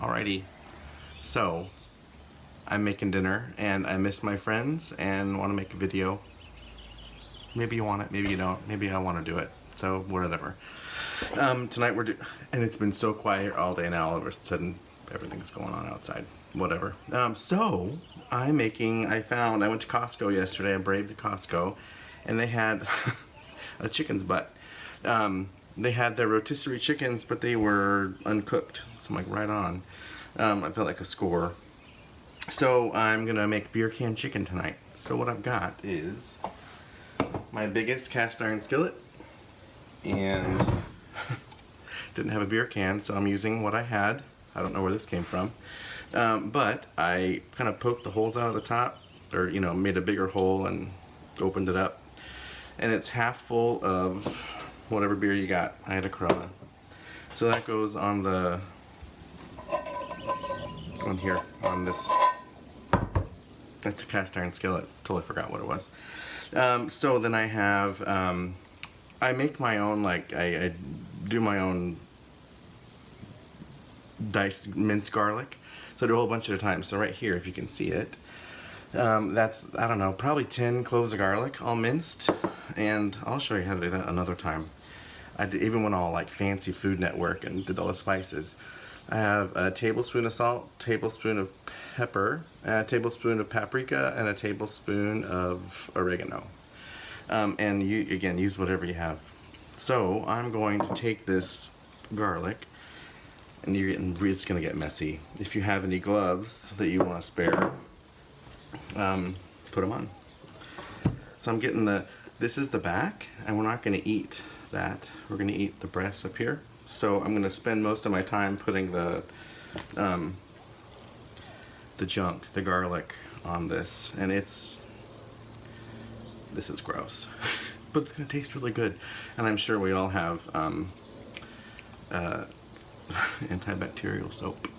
Alrighty, so I'm making dinner and I miss my friends and want to make a video. Maybe you want it, maybe you don't, maybe I want to do it, so whatever. Tonight and it's been so quiet all day now, all of a sudden everything's going on outside, whatever. So I went to Costco yesterday, I braved the Costco, and they had a chicken's butt. They had their rotisserie chickens, but they were uncooked. So I'm like, right on. I felt like a score. So I'm gonna make beer can chicken tonight. So what I've got is my biggest cast iron skillet, and didn't have a beer can, so I'm using what I had. I don't know where this came from, but I kind of poked the holes out of the top, or made a bigger hole and opened it up, and it's half full of whatever beer you got. I had a Corona. So that goes on here, on this. That's a cast iron skillet. Totally forgot what it was. So then I have, I make my own, I do my own diced minced garlic. So I do a whole bunch at a time. So right here, if you can see it, that's, I don't know, probably 10 cloves of garlic all minced. And I'll show you how to do that another time. Even went all fancy Food Network and did all the spices. I have a tablespoon of salt, tablespoon of pepper, a tablespoon of paprika, and a tablespoon of oregano. And you, again, use whatever you have. So I'm going to take this garlic, and it's going to get messy. If you have any gloves that you want to spare, put them on. So I'm getting this is the back, and we're not going to eat that. We're going to eat the breasts up here. So I'm going to spend most of my time putting the garlic on this, and this is gross, but it's going to taste really good, and I'm sure we all have antibacterial soap.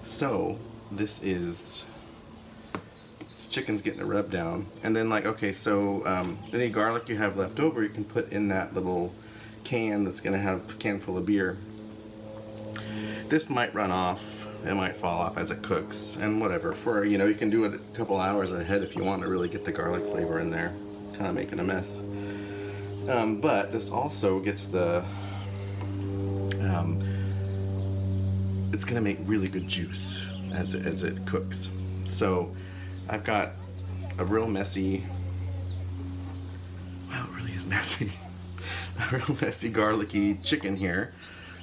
So this chicken's getting a rub down, and then any garlic you have left over, you can put in that little can that's gonna have a can full of beer. This might run off, it might fall off as it cooks, and whatever. You can do it a couple hours ahead if you want to really get the garlic flavor in there, kind of making a mess. But this also gets it's gonna make really good juice as it cooks. So I've got a real messy, wow, it really is messy, a real messy garlicky chicken here,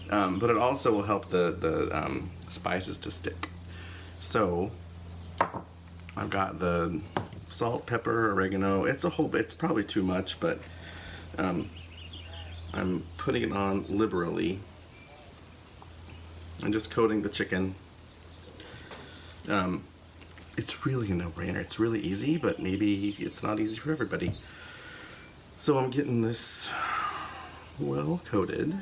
but it also will help the spices to stick. So I've got the salt, pepper, oregano. It's probably too much, but I'm putting it on liberally. I'm just coating the chicken. It's really a no-brainer. It's really easy, but maybe it's not easy for everybody. So I'm getting this well coated.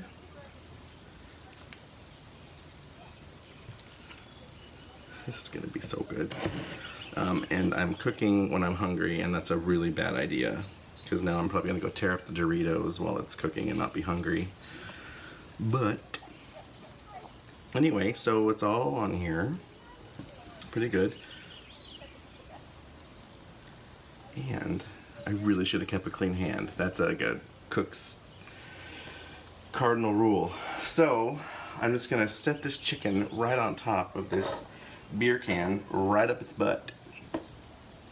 This is gonna be so good. And I'm cooking when I'm hungry, and that's a really bad idea, because now I'm probably gonna go tear up the Doritos while it's cooking and not be hungry. But anyway, so it's all on here. Pretty good. And I really should have kept a clean hand. That's a good cook's cardinal rule. So I'm just gonna set this chicken right on top of this beer can, right up its butt,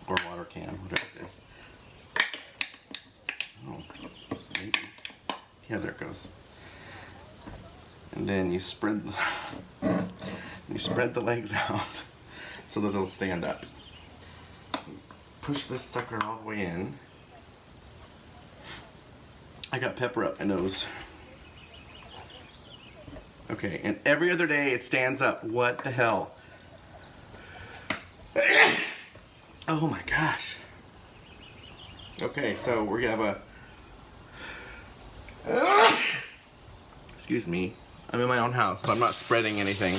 or water can, whatever it is. Oh, maybe. Yeah, there it goes. And then you spread the legs out so that it'll stand up. Push this sucker all the way in. I got pepper up my nose. Okay, and every other day it stands up. What the hell? Oh my gosh. Okay, so we have excuse me. I'm in my own house, so I'm not spreading anything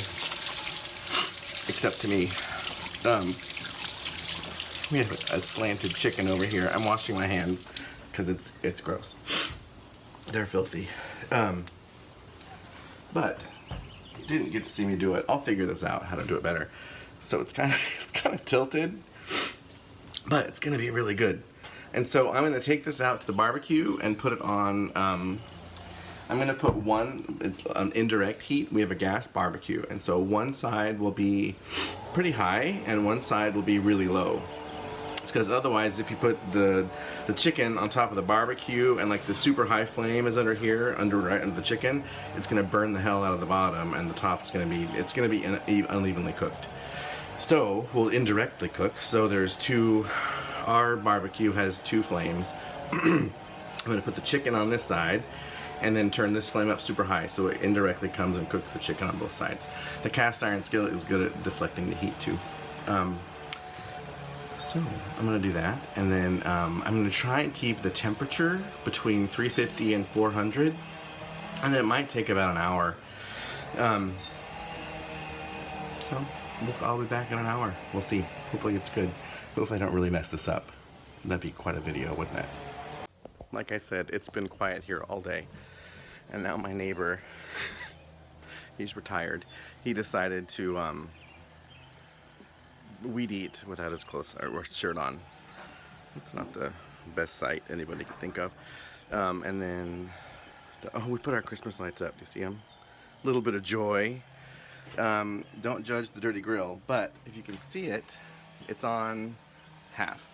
except to me. We have a slanted chicken over here. I'm washing my hands because it's gross. They're filthy. But didn't get to see me do it, I'll figure this out, how to do it better. So it's kind of tilted, but it's gonna be really good. And so I'm gonna take this out to the barbecue and put it on, I'm gonna put one, it's an indirect heat. We have a gas barbecue, and so one side will be pretty high and one side will be really low. It's because otherwise, if you put the chicken on top of the barbecue and like the super high flame is under here, right under the chicken, it's gonna burn the hell out of the bottom, and the top's gonna be unevenly cooked. So we'll indirectly cook. So there's our barbecue has 2 flames. I'm gonna put the chicken on this side and then turn this flame up super high so it indirectly comes and cooks the chicken on both sides. The cast iron skillet is good at deflecting the heat too. So I'm gonna do that, and then I'm gonna try and keep the temperature between 350 and 400, and it might take about an hour. So I'll be back in an hour. We'll see. Hopefully it's good. Hopefully I don't really mess this up. That'd be quite a video, wouldn't it? Like I said, it's been quiet here all day, and now my neighbor, he's retired. He decided to weed eat without his clothes or shirt on. It's not the best sight anybody could think of. And then, oh, we put our Christmas lights up. Do you see them? A little bit of joy. Don't judge the dirty grill, but if you can see it, it's on half.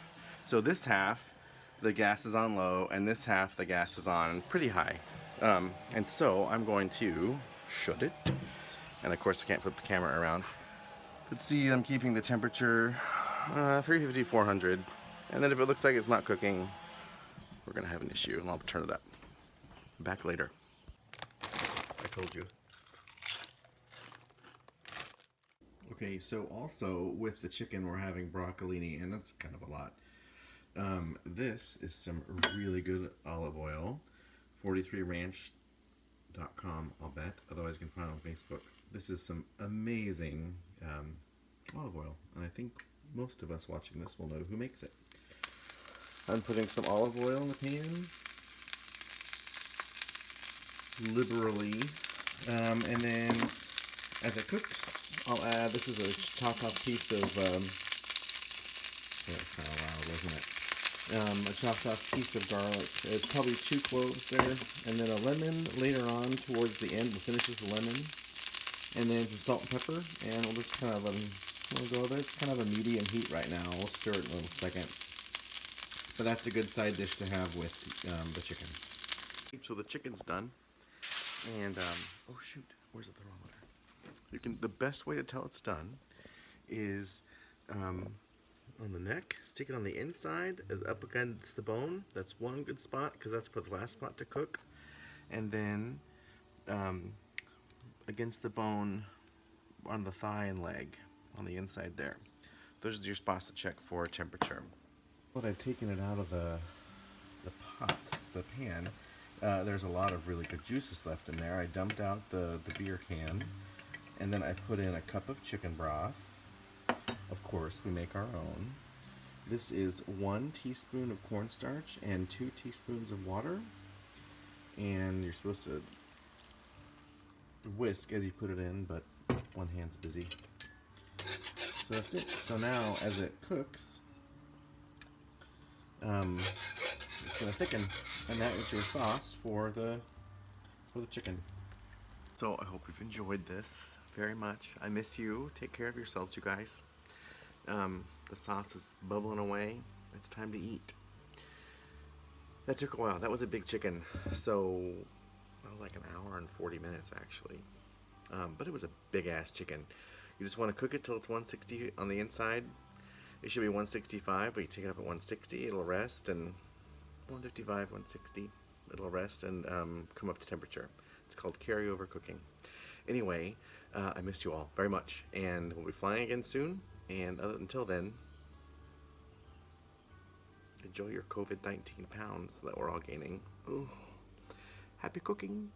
So this half, the gas is on low, and this half, the gas is on pretty high. And so I'm going to shut it. And of course I can't flip the camera around. But see, I'm keeping the temperature 350, 400. And then if it looks like it's not cooking, we're gonna have an issue, and I'll turn it up. Back later. I told you. Okay, so also with the chicken we're having broccolini, and that's kind of a lot. This is some really good olive oil, 43ranch.com, I'll bet. Otherwise you can find it on Facebook. This is some amazing olive oil, and I think most of us watching this will know who makes it. I'm putting some olive oil in the pan, liberally, and then as it cooks, I'll add, this is a chopped up piece of, that's kind of loud, wasn't it? A chopped off piece of garlic. It's probably 2 cloves there, and then a lemon later on towards the end. We'll finish with the lemon, and then some salt and pepper, and we'll just kind of let them go there. It's kind of a medium heat right now. We'll stir it in a little second. But that's a good side dish to have with the chicken. So the chicken's done, and oh shoot, where's the thermometer? The best way to tell it's done is on the neck, stick it on the inside, as up against the bone. That's one good spot, because that's the last spot to cook. And then against the bone on the thigh and leg, on the inside there. Those are your spots to check for temperature. But I've taken it out of the pan. There's a lot of really good juices left in there. I dumped out the beer can, and then I put in a cup of chicken broth. Of course, we make our own. This is 1 teaspoon of cornstarch and 2 teaspoons of water. And you're supposed to whisk as you put it in, but one hand's busy. So that's it. So now, as it cooks, it's gonna thicken, and that is your sauce for the chicken. So I hope you've enjoyed this very much. I miss you. Take care of yourselves, you guys. The sauce is bubbling away. It's time to eat. That took a while. That was a big chicken. So that was like an hour and 40 minutes actually. But it was a big ass chicken. You just want to cook it till it's 160 on the inside. It should be 165, but you take it up at 160, it'll rest, and 155, 160, it'll rest and come up to temperature. It's called carryover cooking. Anyway, I miss you all very much, and we'll be flying again soon. And until then, enjoy your COVID-19 pounds that we're all gaining. Ooh. Happy cooking!